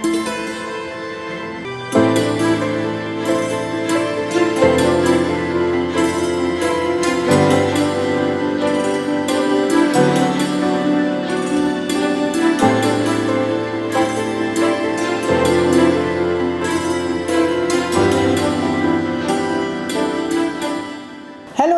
Hello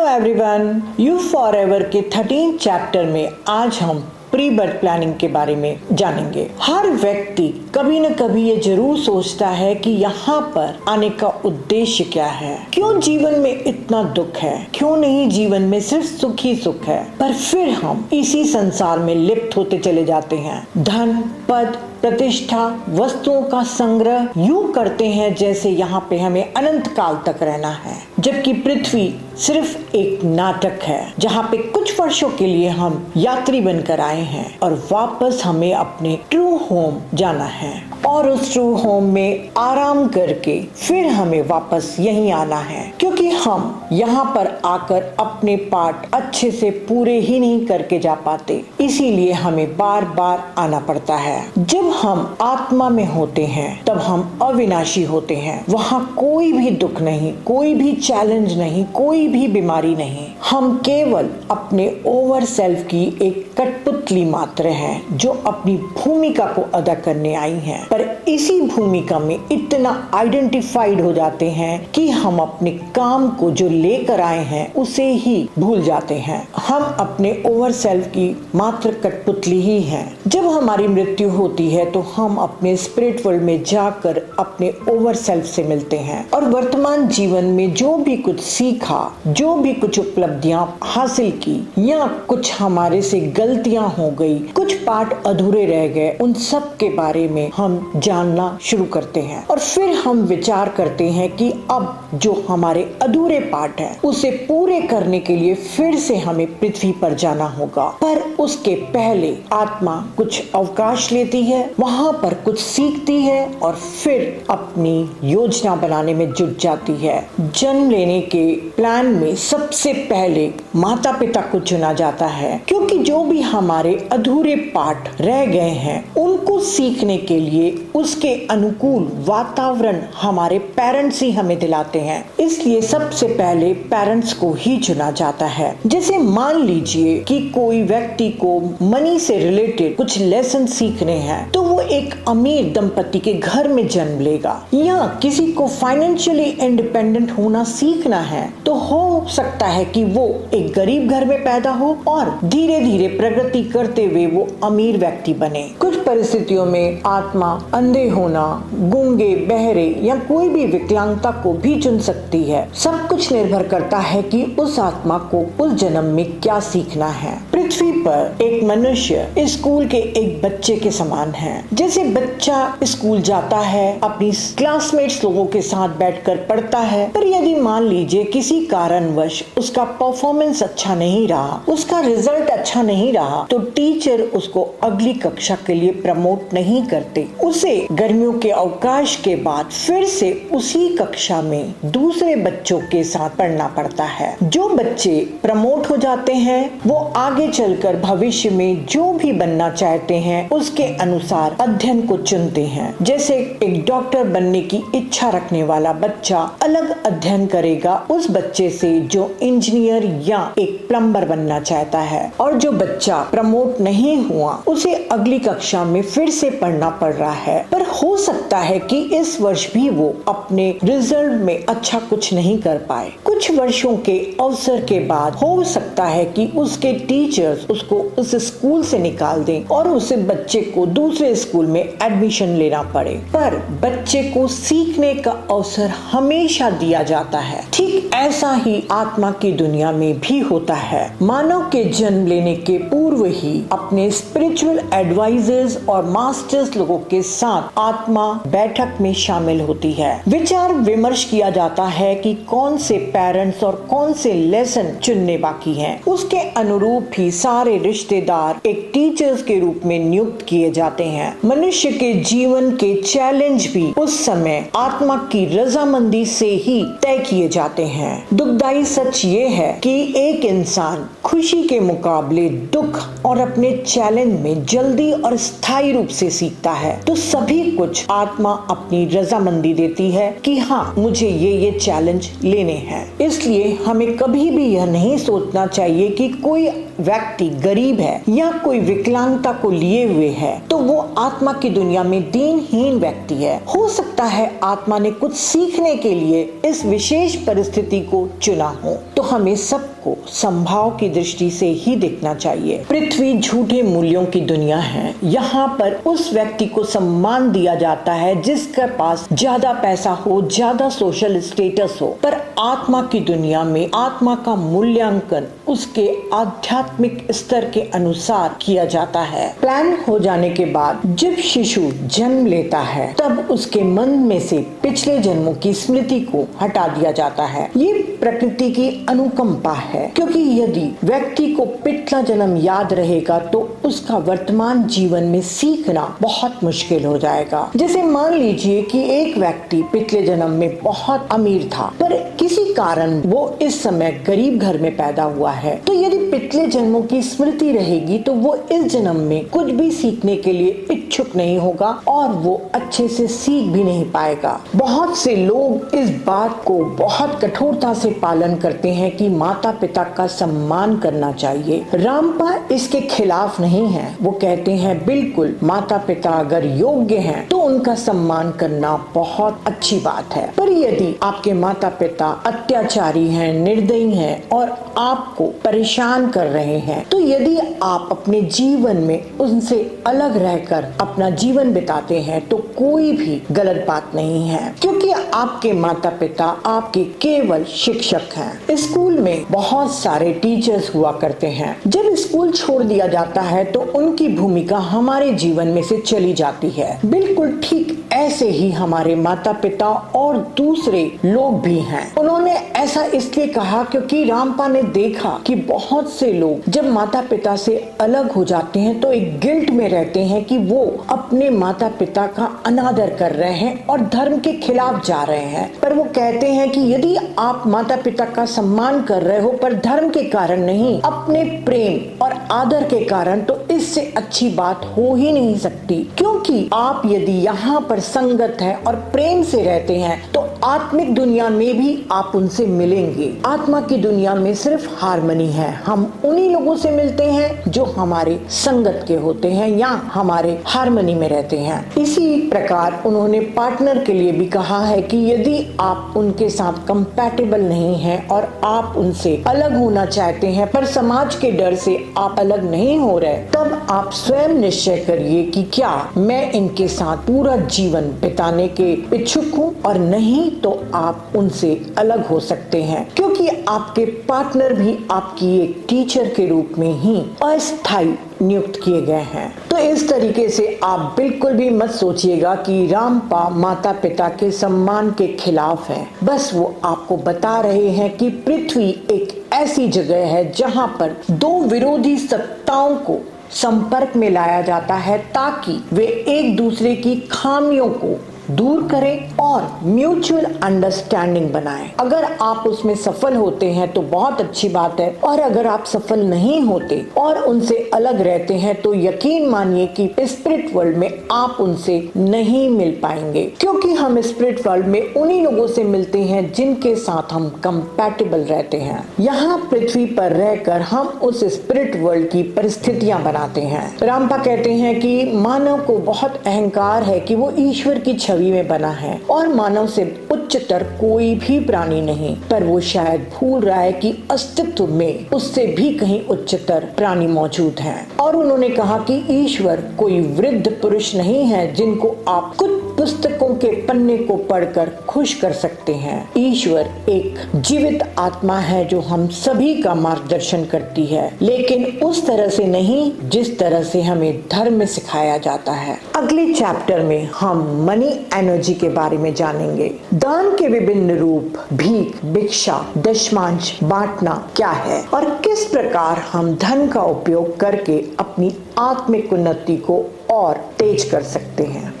everyone, you forever के 13 chapter में आज हम प्री बर्थ प्लानिंग के बारे में जानेंगे। हर व्यक्ति कभी न कभी ये जरूर सोचता है कि यहाँ पर आने का उद्देश्य क्या है, क्यों जीवन में इतना दुख है, क्यों नहीं जीवन में सिर्फ सुख ही सुख है। पर फिर हम इसी संसार में लिप्त होते चले जाते हैं। धन, पद, प्रतिष्ठा, वस्तुओं का संग्रह यूं करते हैं जैसे यहाँ पे हमें अनंत काल तक रहना है, जबकि पृथ्वी सिर्फ एक नाटक है जहाँ पे कुछ वर्षों के लिए हम यात्री बनकर आए हैं और वापस हमें अपने ट्रू होम जाना है और उस ट्रू होम में आराम करके फिर हमें वापस यहीं आना है, क्योंकि हम यहाँ पर आकर अपने पार्ट अच्छे से पूरे ही नहीं करके जा पाते, इसीलिए हमें बार बार आना पड़ता है। जब हम आत्मा में होते हैं तब हम अविनाशी होते हैं। वहाँ कोई भी दुख नहीं, कोई भी चैलेंज नहीं, कोई भी बीमारी नहीं। हम केवल अपने ओवर सेल्फ की एक कठपुतली मात्र हैं जो अपनी भूमिका को अदा करने आई हैं। पर इसी भूमिका में इतना आइडेंटिफाइड हो जाते हैं कि हम अपने काम को जो लेकर आए हैं उसे ही भूल जाते हैं। हम अपने ओवर सेल्फ की मात्र कठपुतली ही हैं। जब हमारी मृत्यु होती है तो हम अपने स्पिरिट वर्ल्ड में जाकर अपने ओवर सेल्फ से मिलते हैं और वर्तमान जीवन में जो भी कुछ सीखा, जो भी कुछ उपलब्धियां हासिल की या कुछ हमारे से गलतियां हो गई, कुछ पार्ट अधूरे रह गए, उन सब के बारे में हम जानना शुरू करते हैं और फिर हम विचार करते हैं कि अब जो हमारे अधूरे पार्ट है उसे पूरे करने के लिए फिर से हमें पृथ्वी पर जाना होगा। पर उसके पहले आत्मा कुछ अवकाश लेती है, वहां पर कुछ सीखती है और फिर अपनी योजना बनाने में जुट जाती है। जन्म लेने के प्लान में सबसे पहले माता पिता को चुना जाता है, क्योंकि जो भी हमारे अधूरे पार्ट रह गए हैं उनको सीखने के लिए उसके अनुकूल वातावरण हमारे पेरेंट्स ही हमें दिलाते हैं। इसलिए सबसे पहले पेरेंट्स को ही चुना जाता है। जैसे मान लीजिए कि कोई व्यक्ति को मनी से रिलेटेड कुछ लेसन सीखने हैं तो वो एक अमीर दंपति के घर में जन्म लेगा, या किसी को फाइनेंशियली इंडिपेंडेंट होना सीखना है तो हो सकता है कि वो एक गरीब घर में पैदा हो और धीरे धीरे प्रगति करते हुए वो अमीर व्यक्ति बने। कुछ परिस्थितियों में आत्मा अंधे होना, गूंगे, बहरे या कोई भी विकलांगता को भी चुन सकती है। सब कुछ निर्भर करता है कि उस आत्मा को उस जन्म में क्या सीखना है। पृथ्वी पर एक मनुष्य स्कूल के एक बच्चे के समान है। जैसे बच्चा स्कूल जाता है, अपनी क्लासमेट्स लोगों के साथ बैठकर पढ़ता है, पर यदि मान लीजिए किसी कारणवश उसका परफॉर्मेंस अच्छा नहीं रहा, उसका रिजल्ट अच्छा नहीं रहा, तो टीचर उसको अगली कक्षा के लिए प्रमोट नहीं करते। उसे गर्मियों के अवकाश के बाद फिर से उसी कक्षा में दूसरे बच्चों के साथ पढ़ना पड़ता है। जो बच्चे प्रमोट हो जाते हैं वो आगे चलकर भविष्य में जो भी बनना चाहते हैं उसके अनुसार अध्ययन को चुनते हैं। जैसे एक डॉक्टर बनने की इच्छा रखने वाला बच्चा अलग अध्ययन करेगा उस बच्चे से जो इंजीनियर या एक प्लम्बर बनना चाहता है, और जो बच्चा प्रमोट नहीं हुआ उसे अगली कक्षा में फिर से पढ़ना पड़ रहा है। पर हो सकता है कि इस वर्ष भी वो अपने रिजल्ट में अच्छा कुछ नहीं कर पाए। कुछ वर्षों के अवसर के बाद हो सकता है कि उसके टीचर्स उसको उस स्कूल से निकाल दें और उस बच्चे को दूसरे स्कूल में एडमिशन लेना पड़े। पर बच्चे को सीखने का अवसर हमेशा दिया जाता है। ठीक ऐसा ही आत्मा की दुनिया में भी होता है। मानव के जन्म लेने के पूर्व ही अपने स्पिरिचुअल एडवाइजर्स और मास्टर्स लोगों के साथ आत्मा बैठक में शामिल होती है। विचार विमर्श किया जाता है कि कौन से पेरेंट्स और कौन से लेसन चुनने बाकी हैं। उसके अनुरूप ही सारे रिश्तेदार एक टीचर्स के रूप में नियुक्त किए जाते हैं। मनुष्य के जीवन के चैलेंज भी उस समय आत्मा की रजामंदी से ही तय किए जाते हैं। दुखदाई सच ये है कि एक इंसान खुशी के मुकाबले दुख और अपने चैलेंज में जल्दी और स्थायी रूप से सीखता है तो सभी कुछ आत्मा अपनी रजामंदी देती है कि हाँ, मुझे ये चैलेंज लेने हैं। इसलिए हमें कभी भी यह नहीं सोचना चाहिए कि कोई व्यक्ति गरीब है या कोई विकलांगता को लिए हुए है तो वो आत्मा की दुनिया में दीनहीन व्यक्ति है। हो सकता है आत्मा ने कुछ सीखने के लिए इस विशेष परिस्थिति को चुना हो। तो हमें सबको संभाव की दृष्टि से ही देखना चाहिए। पृथ्वी झूठे मूल्यों की दुनिया है। यहाँ पर उस व्यक्ति को सम्मान दिया जाता है जिसके पास ज्यादा पैसा हो, ज्यादा सोशल स्टेटस हो। पर आत्मा की दुनिया में आत्मा का मूल्यांकन उसके आध्यात्मिक स्तर के अनुसार किया जाता है। प्लान हो जाने के बाद जब शिशु जन्म लेता है तब उसके मन में से पिछले जन्मों की स्मृति को हटा दिया जाता है। ये प्रकृति की अनुकंपा है, क्योंकि यदि व्यक्ति को पिछला जन्म याद रहेगा तो उसका वर्तमान जीवन में सीखना बहुत मुश्किल हो जाएगा। जैसे मान लीजिए कि एक व्यक्ति पिछले जन्म में बहुत अमीर था पर किसी कारण वो इस समय गरीब घर में पैदा हुआ है, तो यदि पिछले जन्मों की स्मृति रहेगी तो वो इस जन्म में कुछ भी सीखने के लिए इच्छुक नहीं होगा और वो अच्छे से सीख भी नहीं पाएगा। बहुत से लोग इस बात को बहुत कठोरता से पालन करते हैं कि माता पिता का सम्मान करना चाहिए। रामपा इसके खिलाफ नहीं है। वो कहते हैं बिल्कुल, माता पिता अगर योग्य हैं तो उनका सम्मान करना बहुत अच्छी बात है। पर यदि आपके माता पिता अत्याचारी हैं, निर्दयी हैं और आपको परेशान कर रहे हैं, तो यदि आप अपने जीवन में उनसे अलग रहकर अपना जीवन बिताते हैं तो कोई भी गलत बात नहीं है, क्योंकि आपके माता पिता आपके केवल शिक्षक हैं। स्कूल में बहुत सारे टीचर्स हुआ करते हैं। जब स्कूल छोड़ दिया जाता है तो उनकी भूमिका हमारे जीवन में से चली जाती है। बिल्कुल ठीक ऐसे ही हमारे माता पिता और दूसरे लोग भी हैं। उन्होंने ऐसा इसलिए कहा क्योंकि रामपा ने देखा कि बहुत से लोग जब माता पिता से अलग हो जाते हैं तो एक गिल्ट में रहते हैं कि वो अपने माता पिता का अनादर कर रहे हैं और धर्म के खिलाफ जा रहे हैं। पर वो कहते हैं कि यदि आप माता पिता का सम्मान कर रहे हो पर धर्म के कारण नहीं, अपने प्रेम और आदर के कारण, तो इससे अच्छी बात हो ही नहीं सकती। क्योंकि आप यदि यहाँ पर संगत है और प्रेम से रहते हैं तो आत्मिक दुनिया में भी आप उनसे मिलेंगे। आत्मा की दुनिया में सिर्फ हार्मनी है। हम उन्हीं लोगों से मिलते हैं जो हमारे संगत के होते हैं या हमारे हार्मनी में रहते हैं। इसी प्रकार उन्होंने पार्टनर के लिए भी कहा है कि यदि आप उनके साथ कंपैटिबल नहीं हैं और आप उनसे अलग होना चाहते हैं पर समाज के डर से आप अलग नहीं हो रहे, तब आप स्वयं निश्चय करिए कि क्या मैं इनके साथ पूरा जीवन बिताने के इच्छुक हूँ, और नहीं तो आप उनसे अलग हो सकते हैं, क्योंकि आपके पार्टनर भी आपकी एक टीचर के रूप में ही अस्थायी नियुक्त किए गए हैं। तो इस तरीके से आप बिल्कुल भी मत सोचिएगा कि रामपा माता पिता के सम्मान के खिलाफ है। बस वो आपको बता रहे हैं कि पृथ्वी एक ऐसी जगह है जहाँ पर दो विरोधी सत्ताओं को संपर्क में लाया जाता है ताकि वे एक दूसरे की खामियों को दूर करें और म्यूचुअल अंडरस्टैंडिंग बनाएं। अगर आप उसमें सफल होते हैं तो बहुत अच्छी बात है, और अगर आप सफल नहीं होते और उनसे अलग रहते हैं तो यकीन मानिए कि स्पिरिट वर्ल्ड में आप उनसे नहीं मिल पाएंगे, क्योंकि हम स्पिरिट वर्ल्ड में उन्हीं लोगों से मिलते हैं जिनके साथ हम कंपैटिबल रहते हैं। यहाँ पृथ्वी पर रहकर हम उस स्पिरिट वर्ल्ड की परिस्थितियां बनाते हैं। रामपा कहते हैं कि मानव को बहुत अहंकार है कि वो ईश्वर की छवि में बना है और मानव से उच्चतर कोई भी प्राणी नहीं, पर वो शायद भूल रहा है कि अस्तित्व में उससे भी कहीं उच्चतर प्राणी मौजूद हैं। और उन्होंने कहा कि ईश्वर कोई वृद्ध पुरुष नहीं है जिनको आप कुछ पुस्तकों के पन्ने को पढ़कर खुश कर सकते हैं। ईश्वर एक जीवित आत्मा है जो हम सभी का मार्गदर्शन करती है, लेकिन उस तरह से नहीं जिस तरह से हमें धर्म में सिखाया जाता है। अगले चैप्टर में हम मनी एनर्जी के बारे में जानेंगे। दान के विभिन्न रूप, भीख, भिक्षा, दशमांश बांटना क्या है और किस प्रकार हम धन का उपयोग करके अपनी आत्मिक उन्नति को और तेज कर सकते हैं।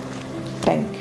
Thank you.